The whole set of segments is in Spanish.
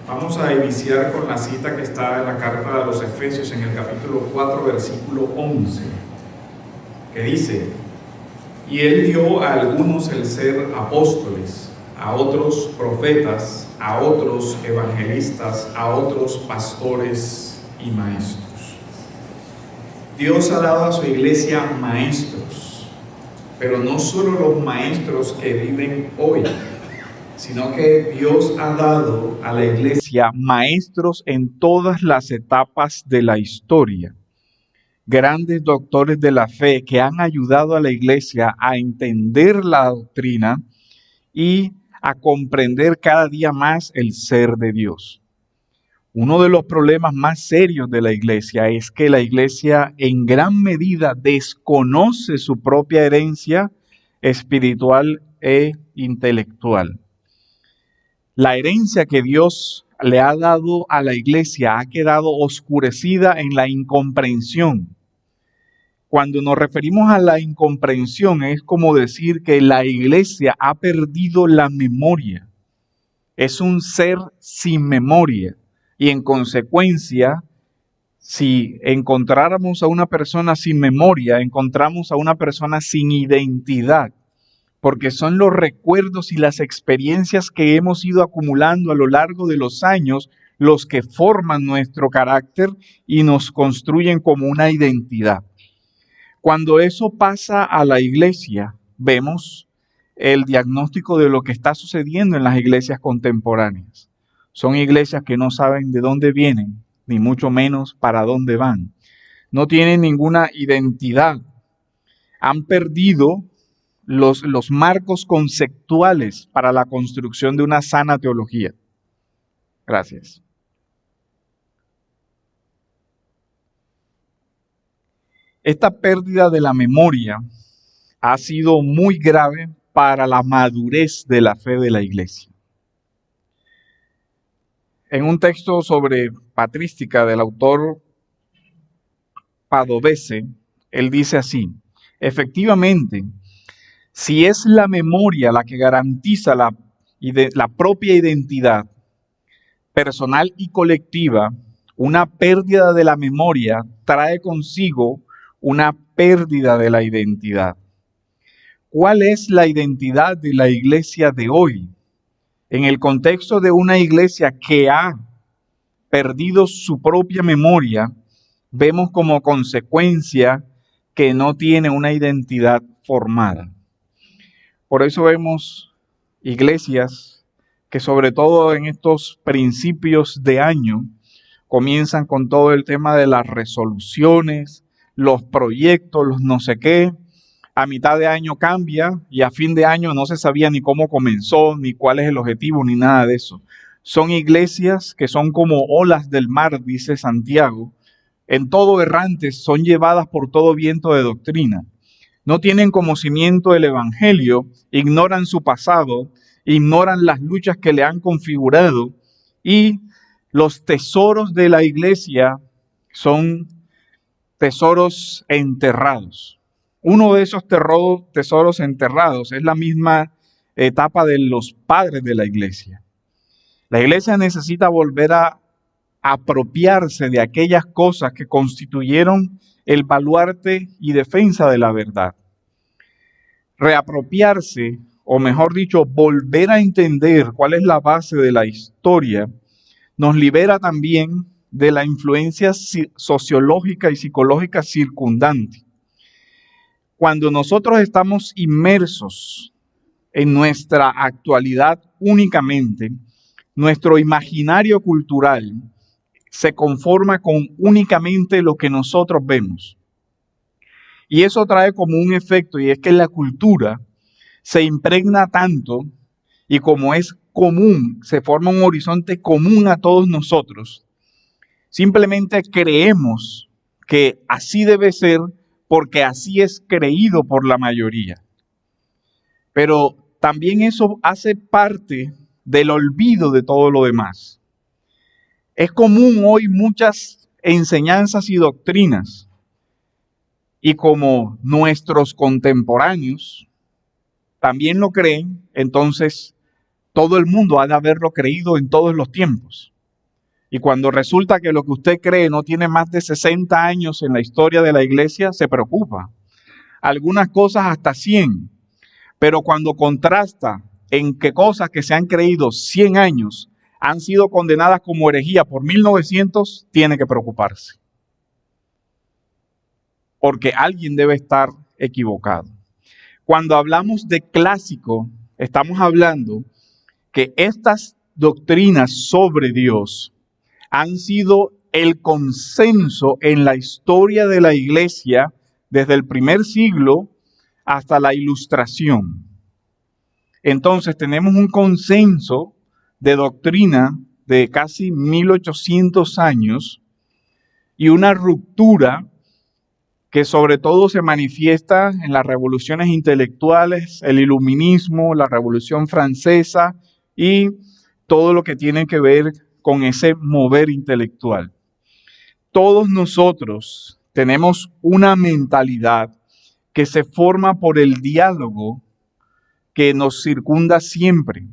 Vamos a iniciar con la cita que está en la carta de los Efesios en el capítulo 4, versículo 11, que dice: y Él dio a algunos el ser apóstoles, a otros profetas, a otros evangelistas, a otros pastores y maestros. Dios ha dado a su iglesia maestros, pero no solo los maestros que viven hoy, sino que Dios ha dado a la iglesia maestros en todas las etapas de la historia. Grandes doctores de la fe que han ayudado a la iglesia a entender la doctrina y a comprender cada día más el ser de Dios. Uno de los problemas más serios de la iglesia es que la iglesia en gran medida desconoce su propia herencia espiritual e intelectual. La herencia que Dios le ha dado a la iglesia ha quedado oscurecida en la incomprensión. Cuando nos referimos a la incomprensión, es como decir que la iglesia ha perdido la memoria. Es un ser sin memoria. Y en consecuencia, si encontráramos a una persona sin memoria, encontramos a una persona sin identidad. Porque son los recuerdos y las experiencias que hemos ido acumulando a lo largo de los años los que forman nuestro carácter y nos construyen como una identidad. Cuando eso pasa a la iglesia, vemos el diagnóstico de lo que está sucediendo en las iglesias contemporáneas. Son iglesias que no saben de dónde vienen, ni mucho menos para dónde van. No tienen ninguna identidad. Han perdido los marcos conceptuales para la construcción de una sana teología. Gracias. Esta pérdida de la memoria ha sido muy grave para la madurez de la fe de la iglesia. En un texto sobre patrística del autor Padovese, él dice así: efectivamente, si es la memoria la que garantiza la propia identidad personal y colectiva, una pérdida de la memoria trae consigo una pérdida de la identidad. ¿Cuál es la identidad de la iglesia de hoy? En el contexto de una iglesia que ha perdido su propia memoria, vemos como consecuencia que no tiene una identidad formada. Por eso vemos iglesias que, sobre todo en estos principios de año, comienzan con todo el tema de las resoluciones, los proyectos, los no sé qué. A mitad de año cambia y a fin de año no se sabía ni cómo comenzó, ni cuál es el objetivo, ni nada de eso. Son iglesias que son como olas del mar, dice Santiago, en todo errantes, son llevadas por todo viento de doctrina. No tienen conocimiento del evangelio, ignoran su pasado, ignoran las luchas que le han configurado, y los tesoros de la iglesia son tesoros enterrados. Uno de esos tesoros enterrados es la misma etapa de los padres de la iglesia. La iglesia necesita volver a apropiarse de aquellas cosas que constituyeron el baluarte y defensa de la verdad. Reapropiarse, o mejor dicho, volver a entender cuál es la base de la historia, nos libera también de la influencia sociológica y psicológica circundante. Cuando nosotros estamos inmersos en nuestra actualidad únicamente, nuestro imaginario cultural se conforma con únicamente lo que nosotros vemos. Y eso trae como un efecto, y es que la cultura se impregna tanto, y como es común, se forma un horizonte común a todos nosotros, simplemente creemos que así debe ser porque así es creído por la mayoría. Pero también eso hace parte del olvido de todo lo demás. Es común hoy muchas enseñanzas y doctrinas, y como nuestros contemporáneos también lo creen, entonces todo el mundo ha de haberlo creído en todos los tiempos. Y cuando resulta que lo que usted cree no tiene más de 60 años en la historia de la iglesia, se preocupa. Algunas cosas hasta 100. Pero cuando contrasta en que cosas que se han creído 100 años han sido condenadas como herejía por 1900, tiene que preocuparse. Porque alguien debe estar equivocado. Cuando hablamos de clásico, estamos hablando que estas doctrinas sobre Dios han sido el consenso en la historia de la iglesia desde el primer siglo hasta la Ilustración. Entonces tenemos un consenso de doctrina de casi 1800 años y una ruptura que sobre todo se manifiesta en las revoluciones intelectuales, el iluminismo, la Revolución Francesa y todo lo que tiene que ver con ese mover intelectual. Todos nosotros tenemos una mentalidad que se forma por el diálogo que nos circunda siempre.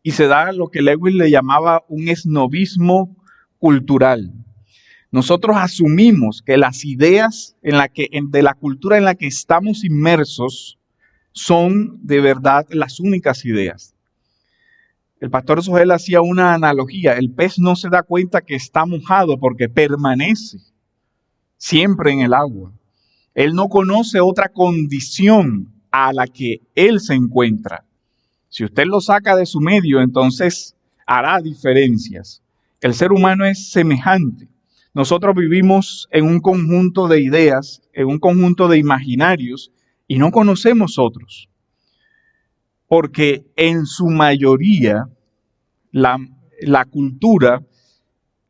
Y se da lo que Lewis le llamaba un esnobismo cultural. Nosotros asumimos que las ideas de la cultura en la que estamos inmersos son de verdad las únicas ideas. El pastor Sogel hacía una analogía. El pez no se da cuenta que está mojado porque permanece siempre en el agua. Él no conoce otra condición a la que él se encuentra. Si usted lo saca de su medio, entonces hará diferencias. El ser humano es semejante. Nosotros vivimos en un conjunto de ideas, en un conjunto de imaginarios, y no conocemos otros. Porque en su mayoría la cultura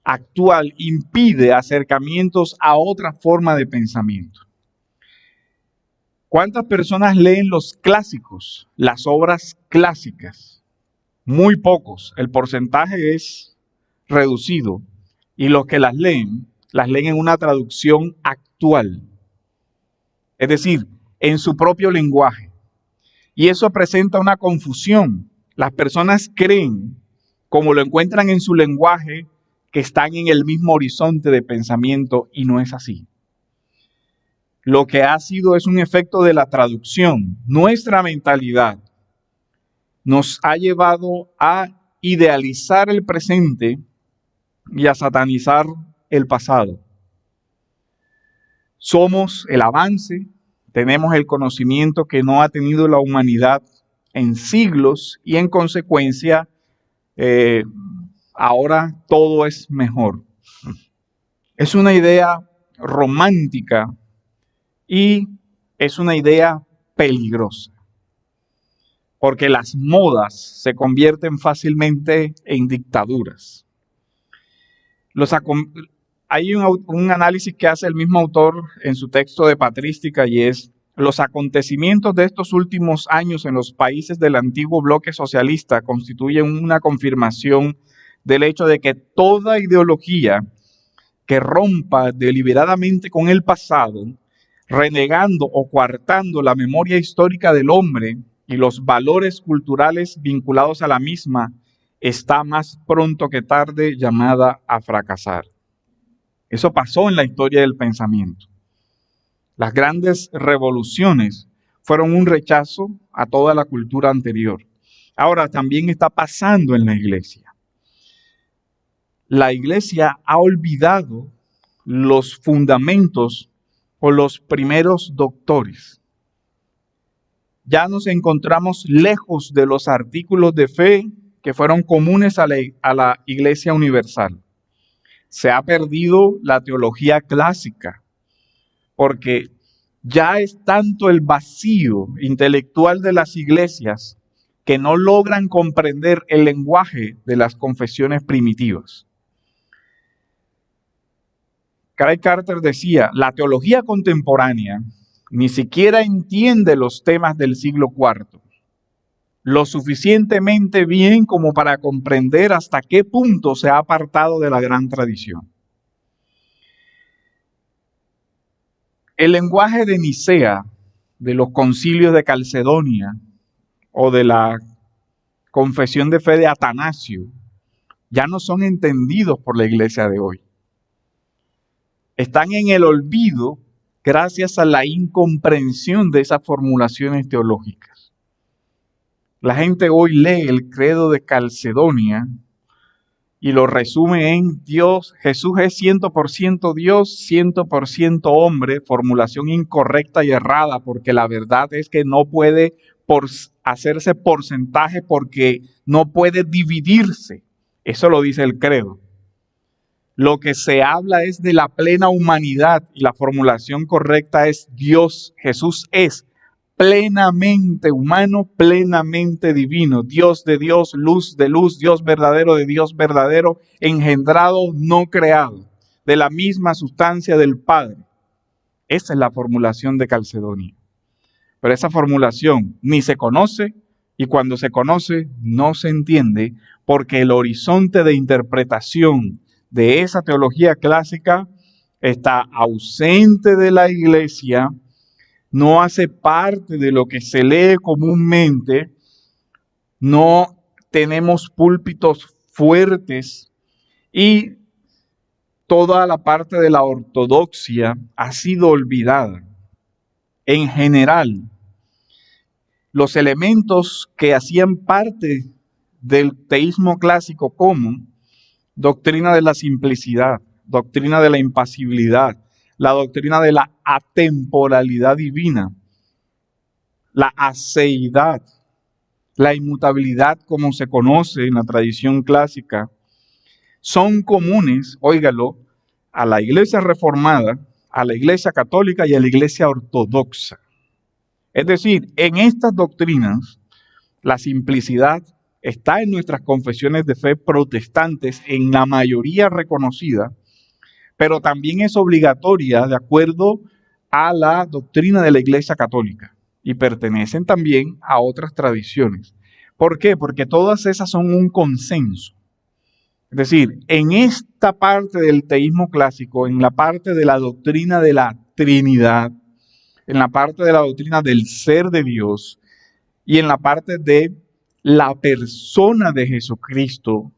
actual impide acercamientos a otra forma de pensamiento. ¿Cuántas personas leen los clásicos, las obras clásicas? Muy pocos. El porcentaje es reducido. Y los que las leen en una traducción actual. Es decir, en su propio lenguaje. Y eso presenta una confusión. Las personas creen, como lo encuentran en su lenguaje, que están en el mismo horizonte de pensamiento y no es así. Lo que ha sido es un efecto de la traducción. Nuestra mentalidad nos ha llevado a idealizar el presente y a satanizar el pasado. Somos el avance, tenemos el conocimiento que no ha tenido la humanidad en siglos y en consecuencia ahora todo es mejor. Es una idea romántica y es una idea peligrosa. Porque las modas se convierten fácilmente en dictaduras. Hay un análisis que hace el mismo autor en su texto de Patrística y es: los acontecimientos de estos últimos años en los países del antiguo bloque socialista constituyen una confirmación del hecho de que toda ideología que rompa deliberadamente con el pasado, renegando o coartando la memoria histórica del hombre y los valores culturales vinculados a la misma, está más pronto que tarde llamada a fracasar. Eso pasó en la historia del pensamiento. Las grandes revoluciones fueron un rechazo a toda la cultura anterior. Ahora también está pasando en la iglesia. La iglesia ha olvidado los fundamentos o los primeros doctores. Ya nos encontramos lejos de los artículos de fe que fueron comunes a la Iglesia Universal. Se ha perdido la teología clásica, porque ya es tanto el vacío intelectual de las iglesias que no logran comprender el lenguaje de las confesiones primitivas. Craig Carter decía: la teología contemporánea ni siquiera entiende los temas del siglo IV lo suficientemente bien como para comprender hasta qué punto se ha apartado de la gran tradición. El lenguaje de Nicea, de los concilios de Calcedonia o de la confesión de fe de Atanasio, ya no son entendidos por la iglesia de hoy. Están en el olvido gracias a la incomprensión de esas formulaciones teológicas. La gente hoy lee el credo de Calcedonia y lo resume en Dios, Jesús es 100% Dios, 100% hombre, formulación incorrecta y errada, porque la verdad es que no puede hacerse porcentaje porque no puede dividirse. Eso lo dice el credo. Lo que se habla es de la plena humanidad y la formulación correcta es Dios, Jesús es plenamente humano, plenamente divino, Dios de Dios, luz de luz, Dios verdadero de Dios verdadero, engendrado, no creado, de la misma sustancia del Padre. Esa es la formulación de Calcedonia. Pero esa formulación ni se conoce y cuando se conoce no se entiende porque el horizonte de interpretación de esa teología clásica está ausente de la iglesia, no hace parte de lo que se lee comúnmente, no tenemos púlpitos fuertes y toda la parte de la ortodoxia ha sido olvidada. En general, los elementos que hacían parte del teísmo clásico como doctrina de la simplicidad, doctrina de la impasibilidad, la doctrina de la atemporalidad divina, la aceidad, la inmutabilidad como se conoce en la tradición clásica, son comunes, óigalo, a la iglesia reformada, a la iglesia católica y a la iglesia ortodoxa. Es decir, en estas doctrinas, la simplicidad está en nuestras confesiones de fe protestantes, en la mayoría reconocida, pero también es obligatoria de acuerdo a la doctrina de la Iglesia Católica y pertenecen también a otras tradiciones. ¿Por qué? Porque todas esas son un consenso. Es decir, en esta parte del teísmo clásico, en la parte de la doctrina de la Trinidad, en la parte de la doctrina del ser de Dios y en la parte de la persona de Jesucristo,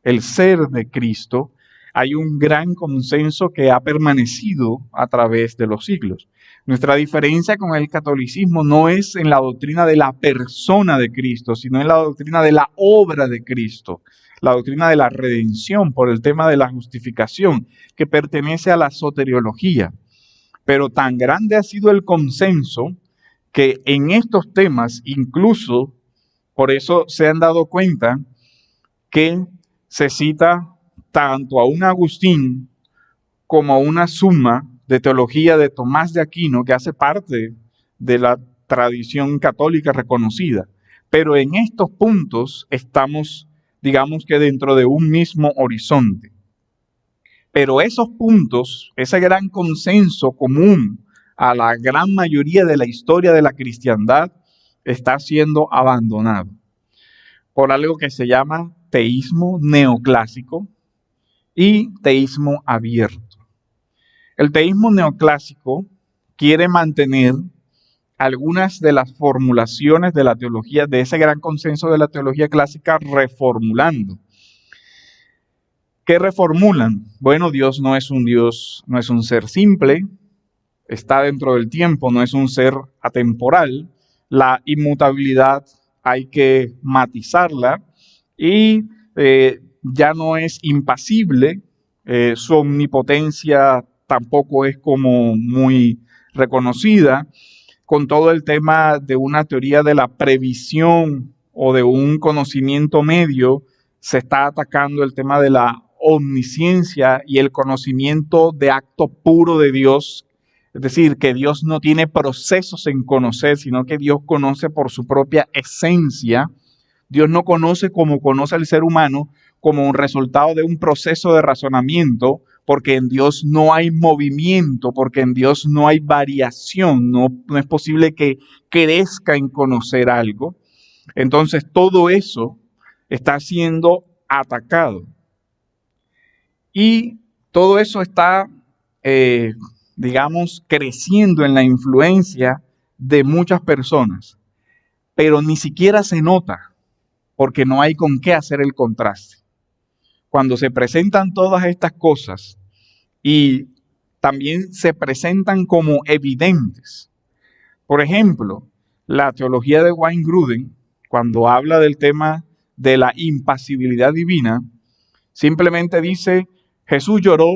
el ser de Cristo, hay un gran consenso que ha permanecido a través de los siglos. Nuestra diferencia con el catolicismo no es en la doctrina de la persona de Cristo, sino en la doctrina de la obra de Cristo, la doctrina de la redención por el tema de la justificación, que pertenece a la soteriología. Pero tan grande ha sido el consenso que en estos temas, incluso por eso se han dado cuenta que se cita tanto a un Agustín como a una suma de teología de Tomás de Aquino, que hace parte de la tradición católica reconocida. Pero en estos puntos estamos, digamos que dentro de un mismo horizonte. Pero esos puntos, ese gran consenso común a la gran mayoría de la historia de la cristiandad, está siendo abandonado por algo que se llama teísmo neoclásico y teísmo abierto. El teísmo neoclásico quiere mantener algunas de las formulaciones de la teología, de ese gran consenso de la teología clásica, reformulando. ¿Qué reformulan? Bueno, Dios, no es un ser simple, está dentro del tiempo, no es un ser atemporal. La inmutabilidad hay que matizarla y ya no es impasible, su omnipotencia tampoco es como muy reconocida, con todo el tema de una teoría de la previsión o de un conocimiento medio, se está atacando el tema de la omnisciencia y el conocimiento de acto puro de Dios. Es decir, que Dios no tiene procesos en conocer, sino que Dios conoce por su propia esencia. Dios no conoce como conoce el ser humano, como un resultado de un proceso de razonamiento, porque en Dios no hay movimiento, porque en Dios no hay variación, no es posible que crezca en conocer algo. Entonces todo eso está siendo atacado. Y todo eso está digamos, creciendo en la influencia de muchas personas, pero ni siquiera se nota, porque no hay con qué hacer el contraste. cuando se presentan todas estas cosas y también se presentan como evidentes. Por ejemplo, la teología de Wayne Grudem, cuando habla del tema de la impasibilidad divina, simplemente dice, Jesús lloró,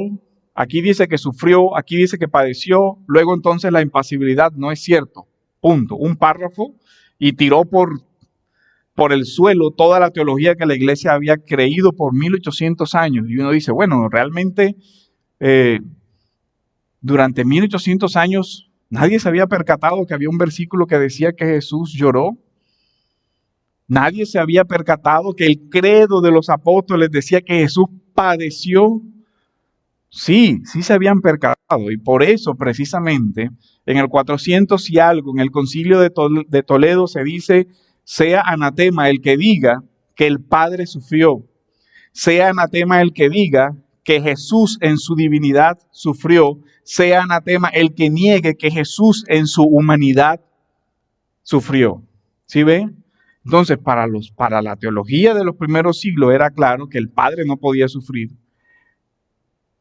aquí dice que sufrió, aquí dice que padeció, luego entonces la impasibilidad no es cierto. Punto. Un párrafo y tiró por el suelo toda la teología que la iglesia había creído por 1800 años. Y uno dice, bueno, realmente durante 1800 años nadie se había percatado que había un versículo que decía que Jesús lloró. Nadie se había percatado que el credo de los apóstoles decía que Jesús padeció. Sí se habían percatado, y por eso precisamente en el 400 y algo, en el concilio de Toledo se dice, sea anatema el que diga que el Padre sufrió, sea anatema el que diga que Jesús en su divinidad sufrió, sea anatema el que niegue que Jesús en su humanidad sufrió. ¿Sí ven? Entonces, para la teología de los primeros siglos era claro que el Padre no podía sufrir.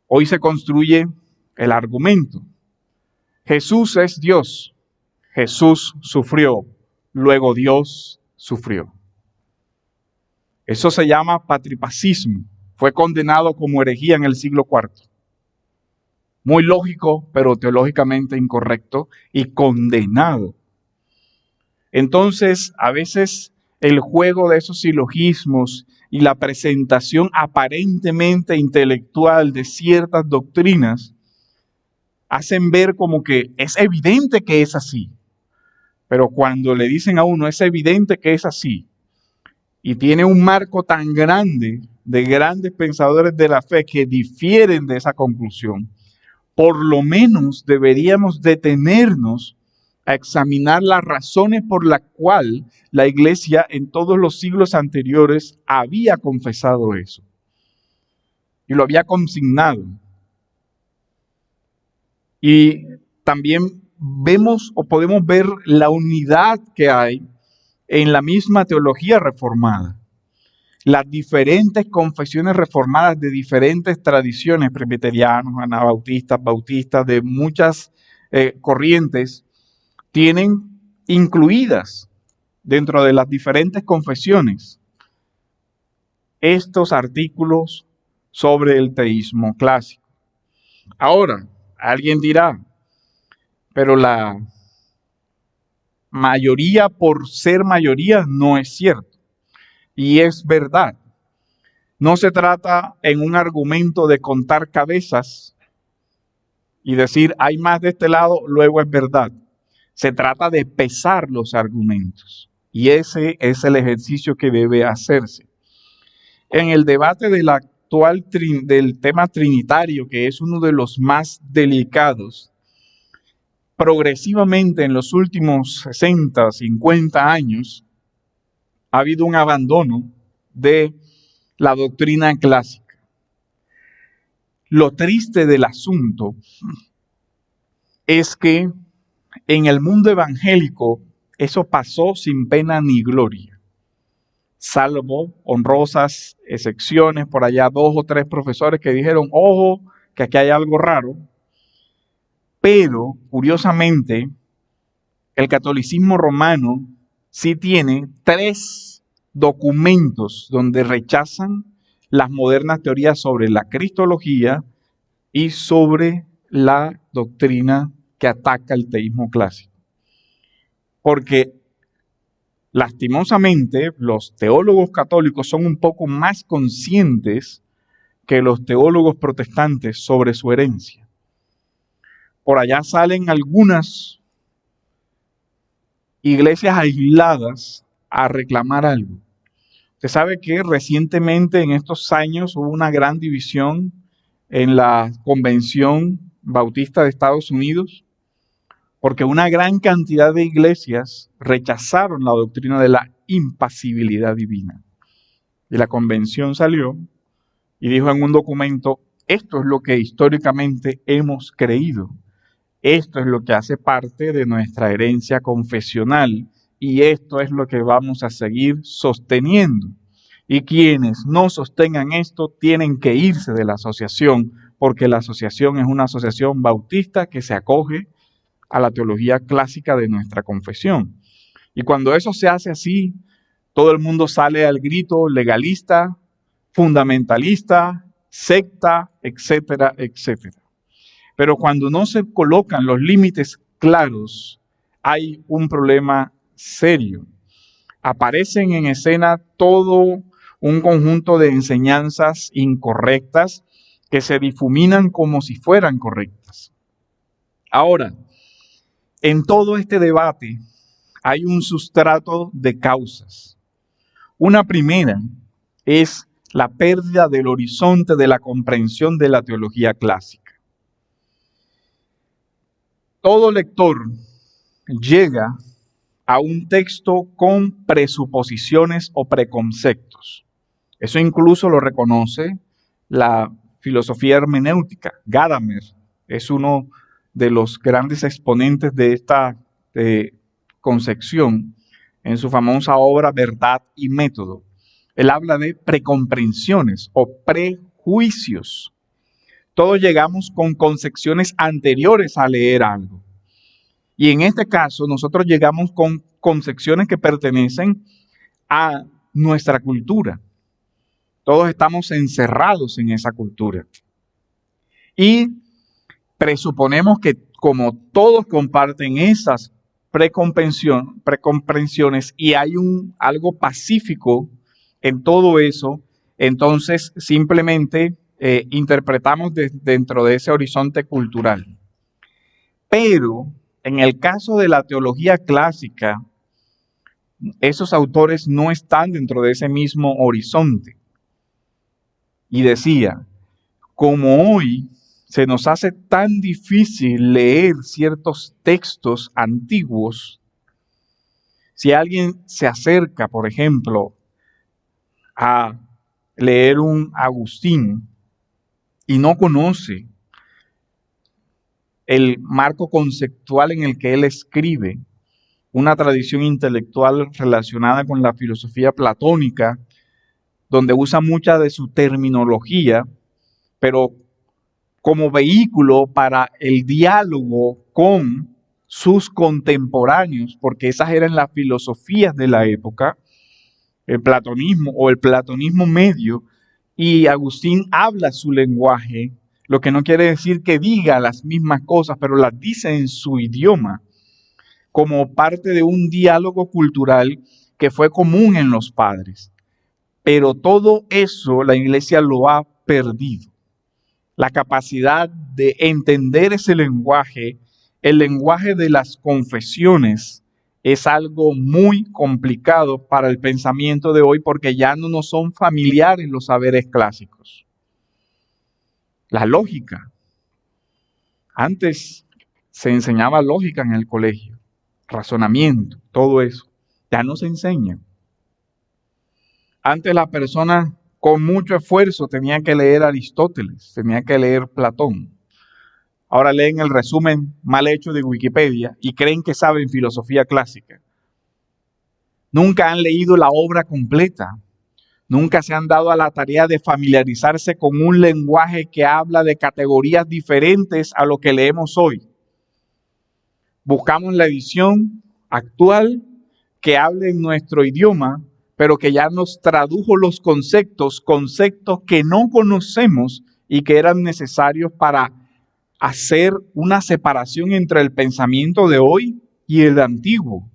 Hoy se construye el argumento. Jesús es Dios. Jesús sufrió. Luego Dios sufrió. Eso se llama patripacismo. Fue condenado como herejía en el siglo IV. Muy lógico, pero teológicamente incorrecto y condenado. Entonces, a veces el juego de esos silogismos y la presentación aparentemente intelectual de ciertas doctrinas hacen ver como que es evidente que es así. Pero cuando le dicen a uno, es evidente que es así, y tiene un marco tan grande de grandes pensadores de la fe que difieren de esa conclusión, por lo menos deberíamos detenernos a examinar las razones por las cuales la iglesia en todos los siglos anteriores había confesado eso y lo había consignado. Y también vemos o podemos ver la unidad que hay en la misma teología reformada. Las diferentes confesiones reformadas de diferentes tradiciones, presbiterianos, anabautistas, bautistas, de muchas corrientes, tienen incluidas dentro de las diferentes confesiones estos artículos sobre el teísmo clásico. Ahora, alguien dirá, pero la mayoría por ser mayoría no es cierto. Y es verdad. No se trata en un argumento de contar cabezas y decir hay más de este lado, luego es verdad. Se trata de pesar los argumentos. Y ese es el ejercicio que debe hacerse. En el debate del tema trinitario, que es uno de los más delicados, progresivamente en los últimos 60, 50 años, ha habido un abandono de la doctrina clásica. Lo triste del asunto es que en el mundo evangélico eso pasó sin pena ni gloria, salvo honrosas excepciones, por allá 2 o 3 profesores que dijeron, ojo, que aquí hay algo raro. Pero, curiosamente, el catolicismo romano sí tiene 3 documentos donde rechazan las modernas teorías sobre la cristología y sobre la doctrina que ataca el teísmo clásico. Porque, lastimosamente, los teólogos católicos son un poco más conscientes que los teólogos protestantes sobre su herencia. Por allá salen algunas iglesias aisladas a reclamar algo. Usted sabe que recientemente en estos años hubo una gran división en la Convención Bautista de Estados Unidos, porque una gran cantidad de iglesias rechazaron la doctrina de la impasibilidad divina. Y la convención salió y dijo en un documento, esto es lo que históricamente hemos creído. Esto es lo que hace parte de nuestra herencia confesional y esto es lo que vamos a seguir sosteniendo. Y quienes no sostengan esto tienen que irse de la asociación, porque la asociación es una asociación bautista que se acoge a la teología clásica de nuestra confesión. Y cuando eso se hace así, todo el mundo sale al grito legalista, fundamentalista, secta, etcétera, etcétera. Pero cuando no se colocan los límites claros, hay un problema serio. Aparecen en escena todo un conjunto de enseñanzas incorrectas que se difuminan como si fueran correctas. Ahora, en todo este debate hay un sustrato de causas. Una primera es la pérdida del horizonte de la comprensión de la teología clásica. Todo lector llega a un texto con presuposiciones o preconceptos. Eso incluso lo reconoce la filosofía hermenéutica. Gadamer es uno de los grandes exponentes de esta concepción en su famosa obra Verdad y Método. Él habla de precomprensiones o prejuicios. Todos llegamos con concepciones anteriores a leer algo. Y en este caso, nosotros llegamos con concepciones que pertenecen a nuestra cultura. Todos estamos encerrados en esa cultura. Y presuponemos que como todos comparten esas precomprensiones y hay algo pacífico en todo eso, entonces simplemente interpretamos dentro de ese horizonte cultural. Pero en el caso de la teología clásica, esos autores no están dentro de ese mismo horizonte. Y decía, como hoy se nos hace tan difícil leer ciertos textos antiguos, si alguien se acerca, por ejemplo, a leer un Agustín y no conoce el marco conceptual en el que él escribe, una tradición intelectual relacionada con la filosofía platónica, donde usa mucha de su terminología, pero como vehículo para el diálogo con sus contemporáneos, porque esas eran las filosofías de la época, el platonismo o el platonismo medio, y Agustín habla su lenguaje, lo que no quiere decir que diga las mismas cosas, pero las dice en su idioma, como parte de un diálogo cultural que fue común en los padres. Pero todo eso la iglesia lo ha perdido. La capacidad de entender ese lenguaje, el lenguaje de las confesiones, es algo muy complicado para el pensamiento de hoy porque ya no nos son familiares los saberes clásicos. La lógica. Antes se enseñaba lógica en el colegio, razonamiento, todo eso. Ya no se enseña. Antes la persona con mucho esfuerzo tenía que leer Aristóteles, tenía que leer Platón. Ahora leen el resumen mal hecho de Wikipedia y creen que saben filosofía clásica. Nunca han leído la obra completa. Nunca se han dado a la tarea de familiarizarse con un lenguaje que habla de categorías diferentes a lo que leemos hoy. Buscamos la edición actual que hable en nuestro idioma, pero que ya nos tradujo los conceptos que no conocemos y que eran necesarios para hacer una separación entre el pensamiento de hoy y el antiguo.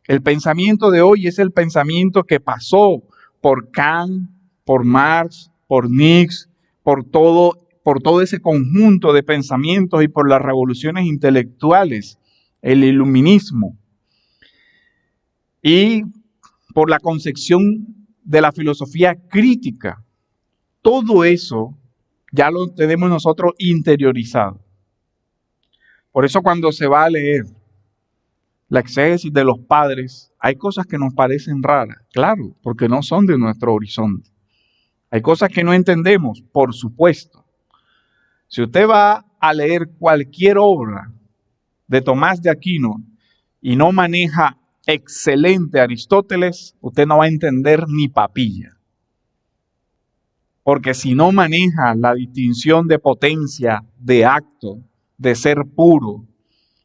El pensamiento de hoy es el pensamiento que pasó por Kant, por Marx, por Nietzsche, por todo ese conjunto de pensamientos y por las revoluciones intelectuales, el iluminismo. Y por la concepción de la filosofía crítica. Todo eso ya lo tenemos nosotros interiorizado. Por eso cuando se va a leer la exégesis de los padres, hay cosas que nos parecen raras, claro, porque no son de nuestro horizonte. Hay cosas que no entendemos, por supuesto. Si usted va a leer cualquier obra de Tomás de Aquino y no maneja excelente Aristóteles, usted no va a entender ni papilla. Porque si no maneja la distinción de potencia, de acto, de ser puro,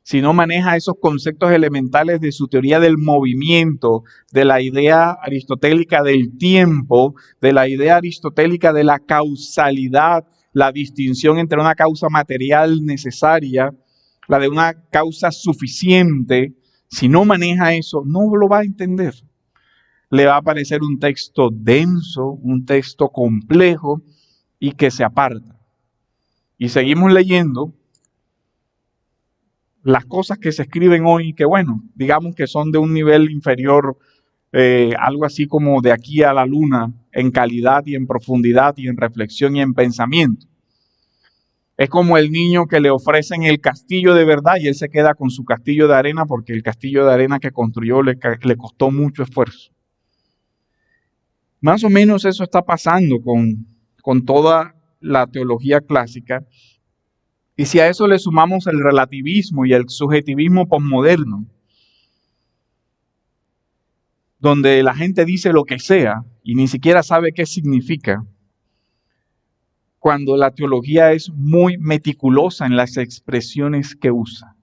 si no maneja esos conceptos elementales de su teoría del movimiento, de la idea aristotélica del tiempo, de la idea aristotélica de la causalidad, la distinción entre una causa material necesaria, la de una causa suficiente, si no maneja eso, no lo va a entender. Le va a parecer un texto denso, un texto complejo y que se aparta. Y seguimos leyendo las cosas que se escriben hoy, que bueno, digamos que son de un nivel inferior, algo así como de aquí a la luna, en calidad y en profundidad y en reflexión y en pensamiento. Es como el niño que le ofrecen el castillo de verdad y él se queda con su castillo de arena porque el castillo de arena que construyó le costó mucho esfuerzo. Más o menos eso está pasando con toda la teología clásica. Y si a eso le sumamos el relativismo y el subjetivismo posmoderno, donde la gente dice lo que sea y ni siquiera sabe qué significa, cuando la teología es muy meticulosa en las expresiones que usa.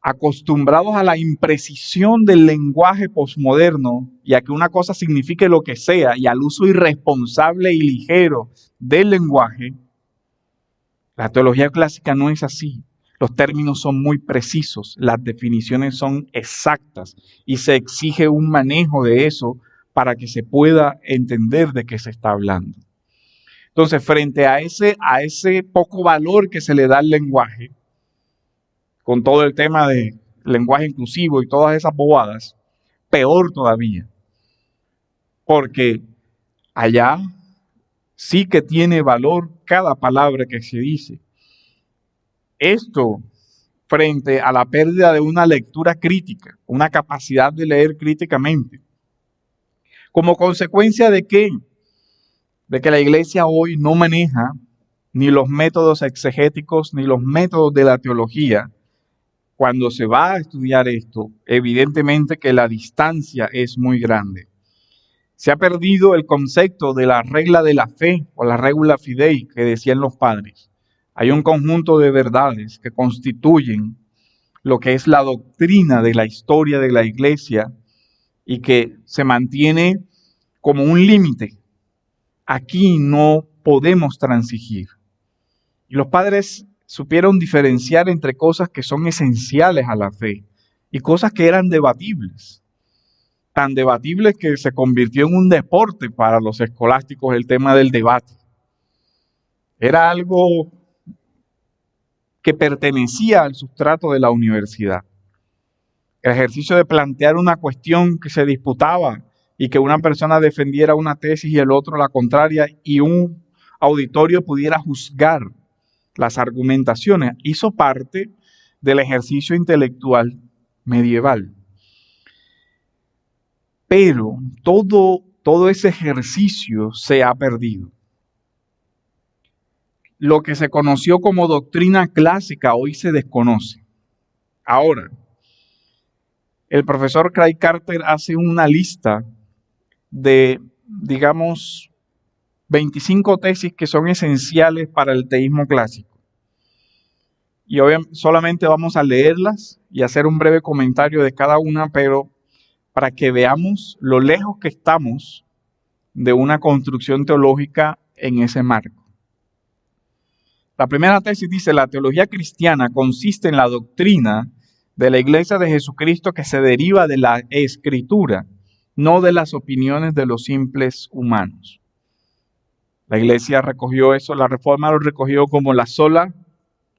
Acostumbrados a la imprecisión del lenguaje posmoderno y a que una cosa signifique lo que sea y al uso irresponsable y ligero del lenguaje, la teología clásica no es así. Los términos son muy precisos, las definiciones son exactas y se exige un manejo de eso para que se pueda entender de qué se está hablando. Entonces, frente a ese poco valor que se le da al lenguaje, con todo el tema de lenguaje inclusivo y todas esas bobadas, peor todavía, porque allá sí que tiene valor cada palabra que se dice. Esto frente a la pérdida de una lectura crítica, una capacidad de leer críticamente. ¿Como consecuencia de qué? De que la iglesia hoy no maneja ni los métodos exegéticos ni los métodos de la teología. Cuando se va a estudiar esto, evidentemente que la distancia es muy grande. Se ha perdido el concepto de la regla de la fe o la regula fidei que decían los padres. Hay un conjunto de verdades que constituyen lo que es la doctrina de la historia de la iglesia y que se mantiene como un límite. Aquí no podemos transigir. Y los padres supieron diferenciar entre cosas que son esenciales a la fe y cosas que eran debatibles. Tan debatibles que se convirtió en un deporte para los escolásticos el tema del debate. Era algo que pertenecía al sustrato de la universidad. El ejercicio de plantear una cuestión que se disputaba y que una persona defendiera una tesis y el otro la contraria y un auditorio pudiera juzgar las argumentaciones, hizo parte del ejercicio intelectual medieval. Pero todo ese ejercicio se ha perdido. Lo que se conoció como doctrina clásica hoy se desconoce. Ahora, el profesor Craig Carter hace una lista de, digamos, 25 tesis que son esenciales para el teísmo clásico. Y obviamente solamente vamos a leerlas y hacer un breve comentario de cada una, pero para que veamos lo lejos que estamos de una construcción teológica en ese marco. La primera tesis dice: la teología cristiana consiste en la doctrina de la Iglesia de Jesucristo que se deriva de la Escritura, no de las opiniones de los simples humanos. La Iglesia recogió eso, la Reforma lo recogió como la sola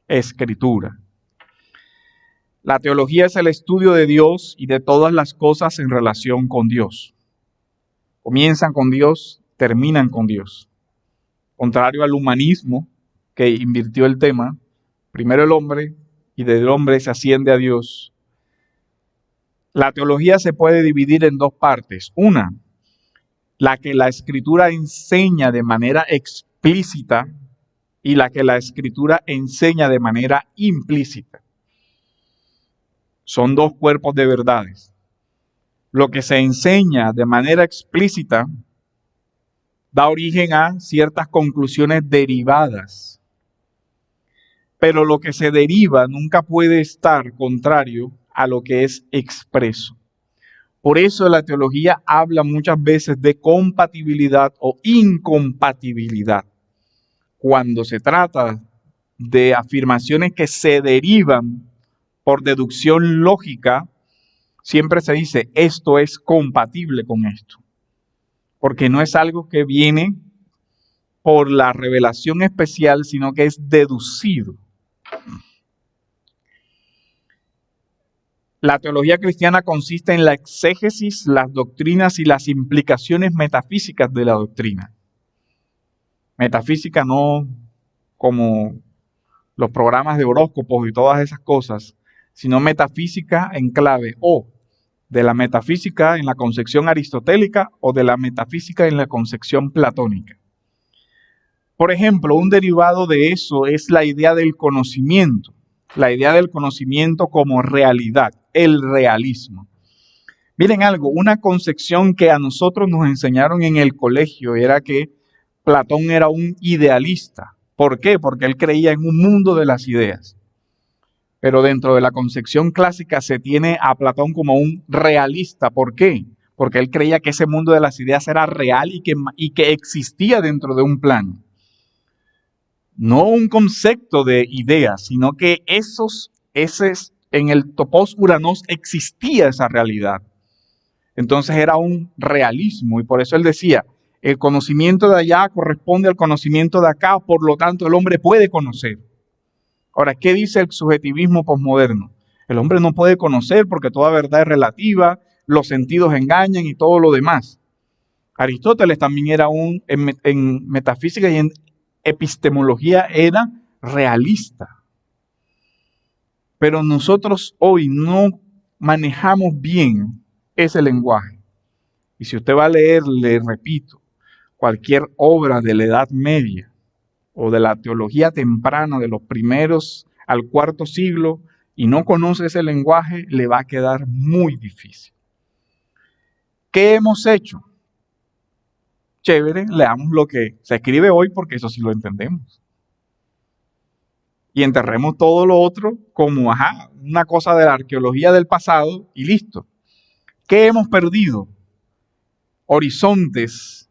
Escritura. La teología es el estudio de Dios y de todas las cosas en relación con Dios. Comienzan con Dios, terminan con Dios. Contrario al humanismo que invirtió el tema, primero el hombre y del hombre se asciende a Dios. La teología se puede dividir en dos partes. Una, la que la Escritura enseña de manera explícita y la que la Escritura enseña de manera implícita. Son dos cuerpos de verdades. Lo que se enseña de manera explícita da origen a ciertas conclusiones derivadas. Pero lo que se deriva nunca puede estar contrario a lo que es expreso. Por eso la teología habla muchas veces de compatibilidad o incompatibilidad. Cuando se trata de afirmaciones que se derivan por deducción lógica, siempre se dice esto es compatible con esto. Porque no es algo que viene por la revelación especial, sino que es deducido. La teología cristiana consiste en la exégesis, las doctrinas y las implicaciones metafísicas de la doctrina. Metafísica no como los programas de horóscopos y todas esas cosas, sino metafísica en clave o de la metafísica en la concepción aristotélica o de la metafísica en la concepción platónica. Por ejemplo, un derivado de eso es la idea del conocimiento como realidad, el realismo. Miren algo, una concepción que a nosotros nos enseñaron en el colegio era que Platón era un idealista. ¿Por qué? Porque él creía en un mundo de las ideas. Pero dentro de la concepción clásica se tiene a Platón como un realista. ¿Por qué? Porque él creía que ese mundo de las ideas era real y que existía dentro de un plano. No un concepto de ideas, sino que en el topos uranos existía esa realidad. Entonces era un realismo y por eso él decía, el conocimiento de allá corresponde al conocimiento de acá, por lo tanto el hombre puede conocer. Ahora, ¿qué dice el subjetivismo posmoderno? El hombre no puede conocer porque toda verdad es relativa, los sentidos engañan y todo lo demás. Aristóteles también era en metafísica y en epistemología era realista. Pero nosotros hoy no manejamos bien ese lenguaje. Y si usted va a leer, le repito, cualquier obra de la Edad Media o de la teología temprana de los primeros al cuarto siglo y no conoce ese lenguaje, le va a quedar muy difícil. ¿Qué hemos hecho? Chévere, leamos lo que se escribe hoy porque eso sí lo entendemos. Y enterremos todo lo otro como, una cosa de la arqueología del pasado y listo. ¿Qué hemos perdido? Horizontes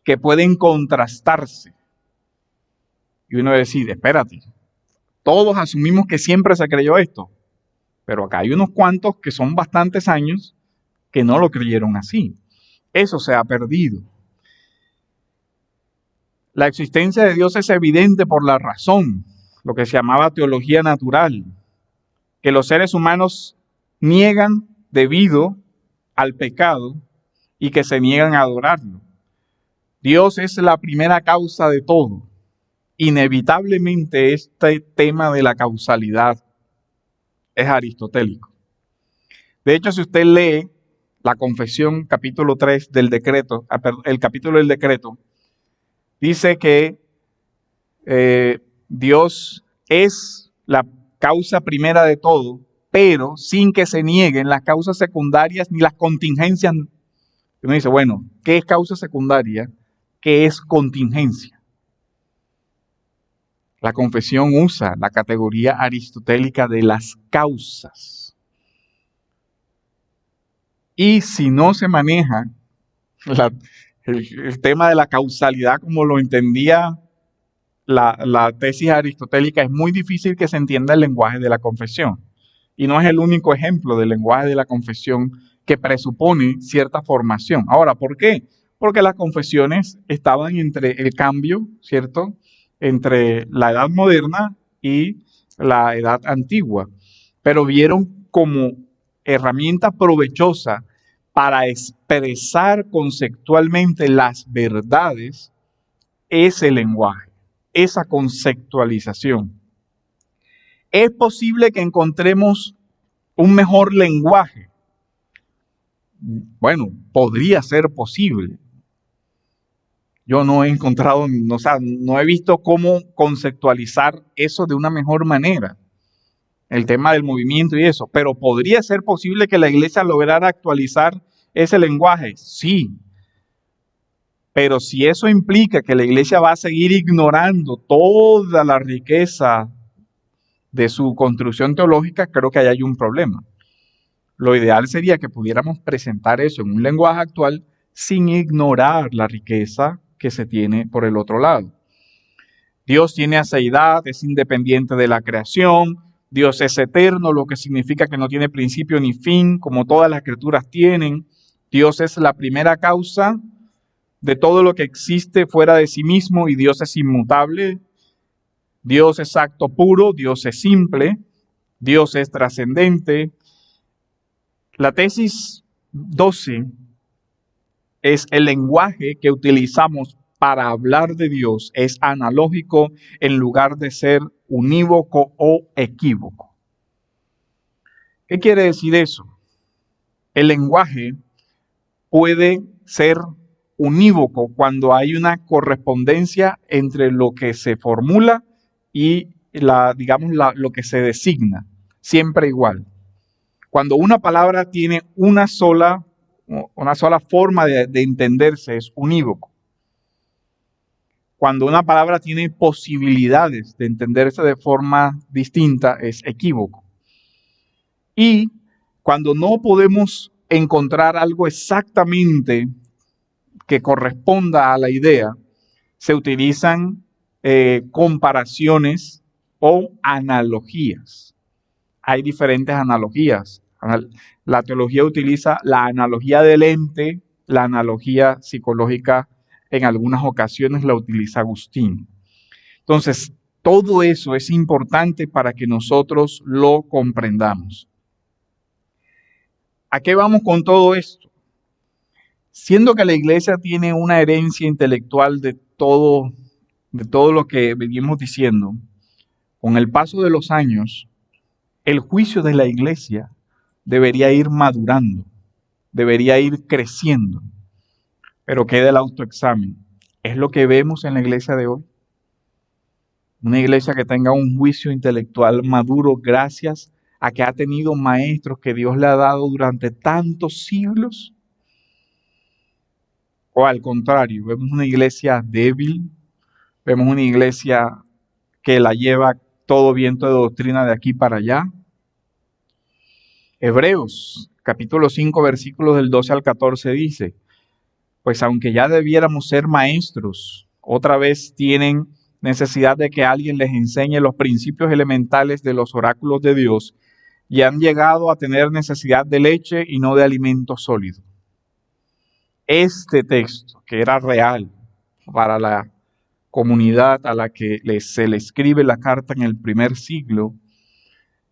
que pueden contrastarse. Y uno decide, espérate, todos asumimos que siempre se creyó esto, pero acá hay unos cuantos que son bastantes años que no lo creyeron así. Eso se ha perdido. La existencia de Dios es evidente por la razón, lo que se llamaba teología natural, que los seres humanos niegan debido al pecado y que se niegan a adorarlo. Dios es la primera causa de todo. Inevitablemente este tema de la causalidad es aristotélico. De hecho, si usted lee la confesión capítulo 3 del decreto, el capítulo del decreto, dice que Dios es la causa primera de todo, pero sin que se nieguen las causas secundarias ni las contingencias. Uno dice, bueno, ¿qué es causa secundaria? ¿Qué es contingencia? La confesión usa la categoría aristotélica de las causas. Y si no se maneja el tema de la causalidad como lo entendía la tesis aristotélica, es muy difícil que se entienda el lenguaje de la confesión. Y no es el único ejemplo del lenguaje de la confesión que presupone cierta formación. Ahora, ¿por qué? Porque las confesiones estaban entre el cambio, ¿cierto?, entre la edad moderna y la edad antigua. Pero vieron como herramienta provechosa para expresar conceptualmente las verdades ese lenguaje, esa conceptualización. ¿Es posible que encontremos un mejor lenguaje? Bueno, podría ser posible. Yo no he encontrado, no he visto cómo conceptualizar eso de una mejor manera. El tema del movimiento y eso. Pero ¿podría ser posible que la iglesia lograra actualizar ese lenguaje? Sí. Pero si eso implica que la iglesia va a seguir ignorando toda la riqueza de su construcción teológica, creo que ahí hay un problema. Lo ideal sería que pudiéramos presentar eso en un lenguaje actual sin ignorar la riqueza que se tiene por el otro lado. Dios tiene aseidad, es independiente de la creación, Dios es eterno, lo que significa que no tiene principio ni fin, como todas las criaturas tienen. Dios es la primera causa de todo lo que existe fuera de sí mismo y Dios es inmutable. Dios es acto puro, Dios es simple, Dios es trascendente. La tesis 12 es el lenguaje que utilizamos para hablar de Dios es analógico en lugar de ser unívoco o equívoco. ¿Qué quiere decir eso? El lenguaje puede ser unívoco cuando hay una correspondencia entre lo que se formula y lo que se designa, siempre igual. Cuando una palabra tiene una sola forma de entenderse, es unívoco. Cuando una palabra tiene posibilidades de entenderse de forma distinta, es equívoco. Y cuando no podemos encontrar algo exactamente que corresponda a la idea, se utilizan comparaciones o analogías. Hay diferentes analogías. La teología utiliza la analogía del ente, la analogía psicológica en algunas ocasiones la utiliza Agustín. Entonces, todo eso es importante para que nosotros lo comprendamos. ¿A qué vamos con todo esto? Siendo que la iglesia tiene una herencia intelectual de todo lo que venimos diciendo, con el paso de los años, el juicio de la iglesia debería ir madurando, debería ir creciendo. Pero queda el autoexamen. ¿Es lo que vemos en la iglesia de hoy? Una iglesia que tenga un juicio intelectual maduro gracias a que ha tenido maestros que Dios le ha dado durante tantos siglos. O al contrario, vemos una iglesia débil, vemos una iglesia que la lleva todo viento de doctrina de aquí para allá. Hebreos, capítulo 5, versículos del 12 al 14 dice: pues aunque ya debiéramos ser maestros, otra vez tienen necesidad de que alguien les enseñe los principios elementales de los oráculos de Dios y han llegado a tener necesidad de leche y no de alimento sólido. Este texto, que era real para la comunidad a la que se le escribe la carta en el primer siglo,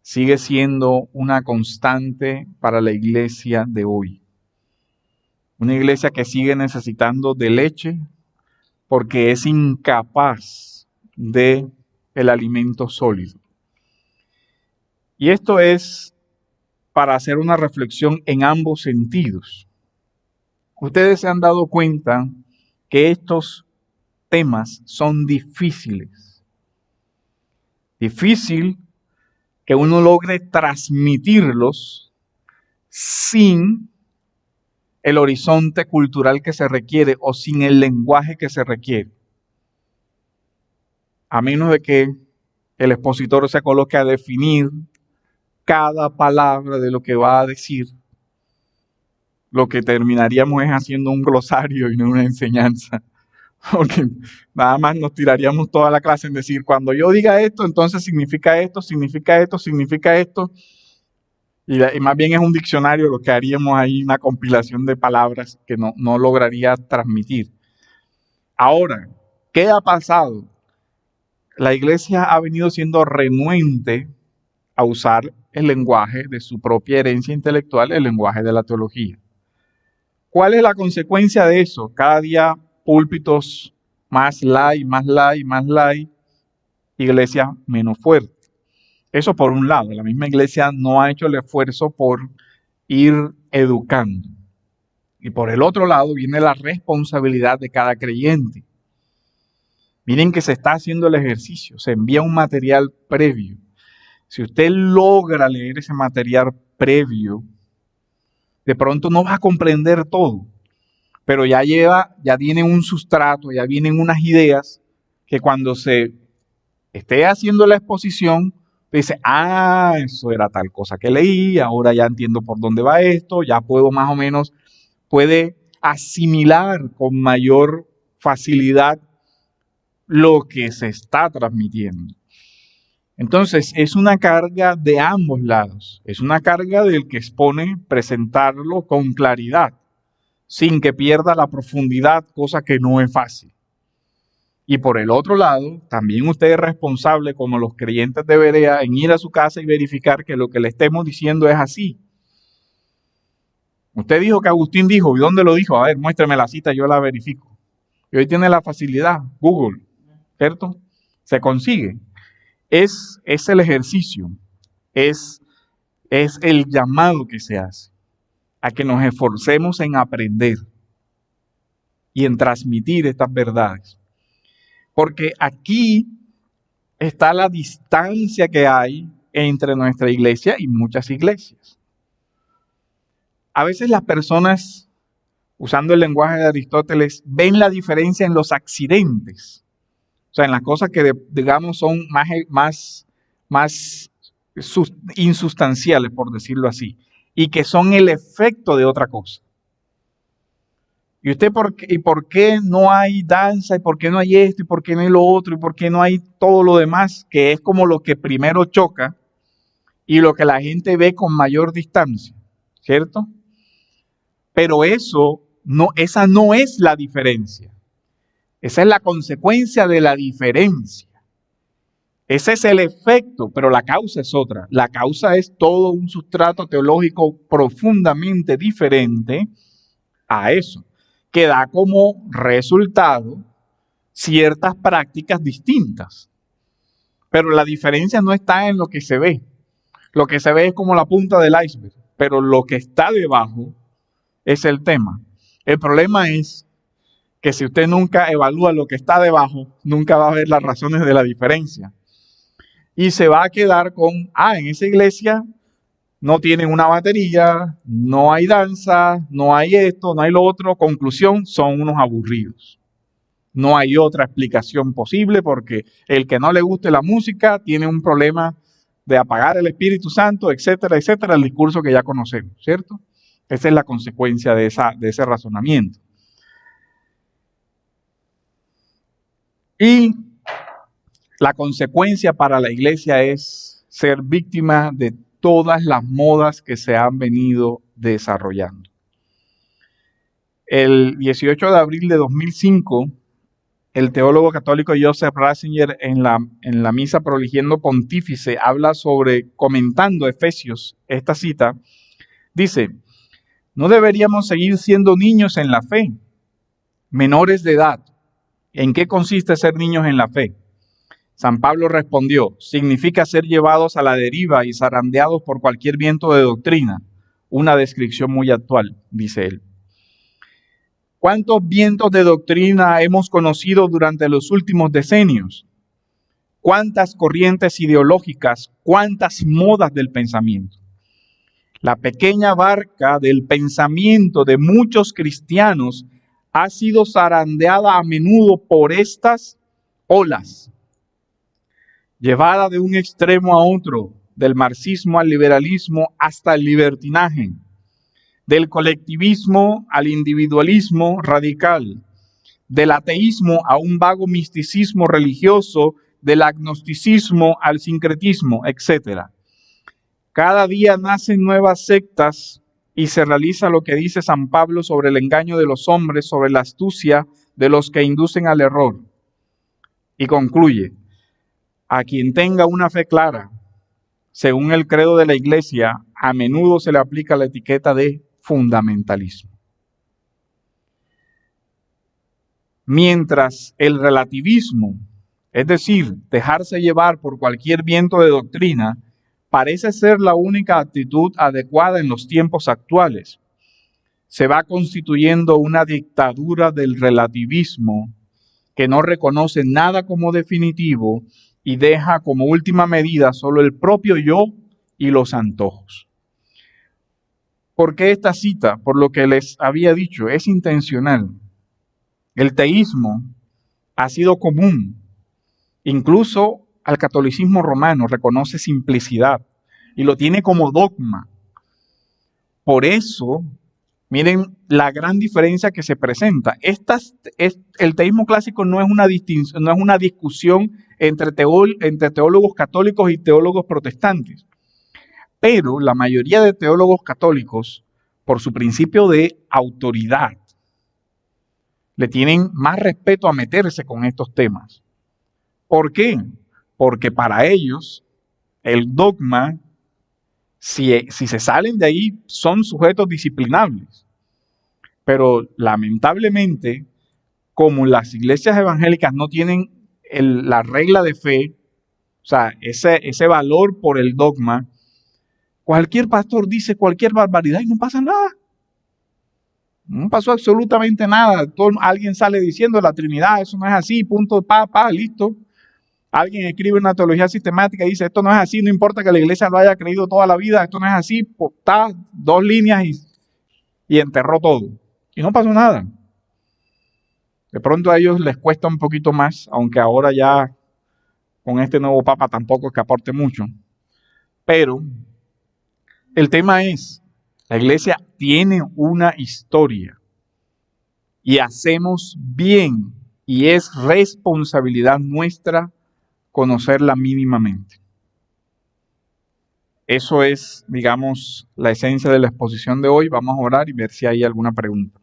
sigue siendo una constante para la iglesia de hoy. Una iglesia que sigue necesitando de leche porque es incapaz de el alimento sólido. Y esto es para hacer una reflexión en ambos sentidos. Ustedes se han dado cuenta que estos temas son difíciles. Difícil que uno logre transmitirlos sin el horizonte cultural que se requiere o sin el lenguaje que se requiere. A menos de que el expositor se coloque a definir cada palabra de lo que va a decir, lo que terminaríamos es haciendo un glosario y no una enseñanza. Porque nada más nos tiraríamos toda la clase en decir, cuando yo diga esto, entonces significa esto, significa esto, significa esto. Y más bien es un diccionario lo que haríamos ahí, una compilación de palabras que no lograría transmitir. Ahora, ¿qué ha pasado? La iglesia ha venido siendo renuente a usar el lenguaje de su propia herencia intelectual, el lenguaje de la teología. ¿Cuál es la consecuencia de eso? Cada día púlpitos más light, más light, más light, iglesia menos fuerte. Eso por un lado, la misma iglesia no ha hecho el esfuerzo por ir educando. Y por el otro lado viene la responsabilidad de cada creyente. Miren que se está haciendo el ejercicio, se envía un material previo. Si usted logra leer ese material previo, de pronto no va a comprender todo, pero ya tiene un sustrato, ya vienen unas ideas que cuando se esté haciendo la exposición, dice, eso era tal cosa que leí, ahora ya entiendo por dónde va esto, ya puedo más o menos, puede asimilar con mayor facilidad lo que se está transmitiendo. Entonces, es una carga de ambos lados. Es una carga del que expone presentarlo con claridad, sin que pierda la profundidad, cosa que no es fácil. Y por el otro lado, también usted es responsable, como los creyentes de Berea, en ir a su casa y verificar que lo que le estemos diciendo es así. Usted dijo que Agustín dijo, ¿y dónde lo dijo? A ver, muéstrame la cita, yo la verifico. Y hoy tiene la facilidad, Google, ¿cierto? Se consigue. Es el ejercicio, es el llamado que se hace a que nos esforcemos en aprender y en transmitir estas verdades. Porque aquí está la distancia que hay entre nuestra iglesia y muchas iglesias. A veces las personas, usando el lenguaje de Aristóteles, ven la diferencia en los accidentes. O sea, en las cosas que, digamos, son más insustanciales, por decirlo así, y que son el efecto de otra cosa. ¿Y usted por qué no hay danza? ¿Y por qué no hay esto? ¿Y por qué no hay lo otro? ¿Y por qué no hay todo lo demás? Que es como lo que primero choca y lo que la gente ve con mayor distancia, ¿cierto? Pero esa no es la diferencia. Esa es la consecuencia de la diferencia. Ese es el efecto, pero la causa es otra. La causa es todo un sustrato teológico profundamente diferente a eso, que da como resultado ciertas prácticas distintas. Pero la diferencia no está en lo que se ve. Lo que se ve es como la punta del iceberg, pero lo que está debajo es el tema. El problema es que si usted nunca evalúa lo que está debajo, nunca va a ver las razones de la diferencia. Y se va a quedar con, en esa iglesia no tienen una batería, no hay danza, no hay esto, no hay lo otro. Conclusión, son unos aburridos. No hay otra explicación posible porque el que no le guste la música tiene un problema de apagar el Espíritu Santo, etcétera, etcétera, el discurso que ya conocemos, ¿cierto? Esa es la consecuencia de ese razonamiento. Y la consecuencia para la iglesia es ser víctima de todas las modas que se han venido desarrollando. El 18 de abril de 2005, el teólogo católico Joseph Ratzinger en la misa Proligiendo Pontífice habla comentando Efesios, esta cita, dice, no deberíamos seguir siendo niños en la fe, menores de edad. ¿En qué consiste ser niños en la fe? San Pablo respondió, significa ser llevados a la deriva y zarandeados por cualquier viento de doctrina. Una descripción muy actual, dice él. ¿Cuántos vientos de doctrina hemos conocido durante los últimos decenios? ¿Cuántas corrientes ideológicas? ¿Cuántas modas del pensamiento? La pequeña barca del pensamiento de muchos cristianos ha sido zarandeada a menudo por estas olas, llevada de un extremo a otro, del marxismo al liberalismo hasta el libertinaje, del colectivismo al individualismo radical, del ateísmo a un vago misticismo religioso, del agnosticismo al sincretismo, etc. Cada día nacen nuevas sectas y se realiza lo que dice San Pablo sobre el engaño de los hombres, sobre la astucia de los que inducen al error. Y concluye, a quien tenga una fe clara, según el credo de la iglesia, a menudo se le aplica la etiqueta de fundamentalismo. Mientras el relativismo, es decir, dejarse llevar por cualquier viento de doctrina, parece ser la única actitud adecuada en los tiempos actuales, se va constituyendo una dictadura del relativismo que no reconoce nada como definitivo y deja como última medida solo el propio yo y los antojos. ¿Por qué esta cita? Por lo que les había dicho, es intencional. El teísmo ha sido común. Incluso al catolicismo romano reconoce simplicidad y lo tiene como dogma. Por eso, miren la gran diferencia que se presenta. El teísmo clásico no es una distinción, no es una discusión entre teólogos católicos y teólogos protestantes. Pero la mayoría de teólogos católicos, por su principio de autoridad, le tienen más respeto a meterse con estos temas. ¿Por qué? Porque para ellos el dogma, si se salen de ahí, son sujetos disciplinables. Pero lamentablemente, como las iglesias evangélicas no tienen la regla de fe, o sea, ese valor por el dogma, cualquier pastor dice cualquier barbaridad y no pasa nada. No pasó absolutamente nada. Alguien sale diciendo la Trinidad, eso no es así, punto, listo. Alguien escribe una teología sistemática y dice, esto no es así, no importa que la iglesia lo haya creído toda la vida, esto no es así, está 2 líneas y enterró todo. Y no pasó nada. De pronto a ellos les cuesta un poquito más, aunque ahora ya con este nuevo papa tampoco es que aporte mucho. Pero el tema es, la iglesia tiene una historia y hacemos bien y es responsabilidad nuestra conocerla mínimamente. Eso es, digamos, la esencia de la exposición de hoy. Vamos a orar y ver si hay alguna pregunta.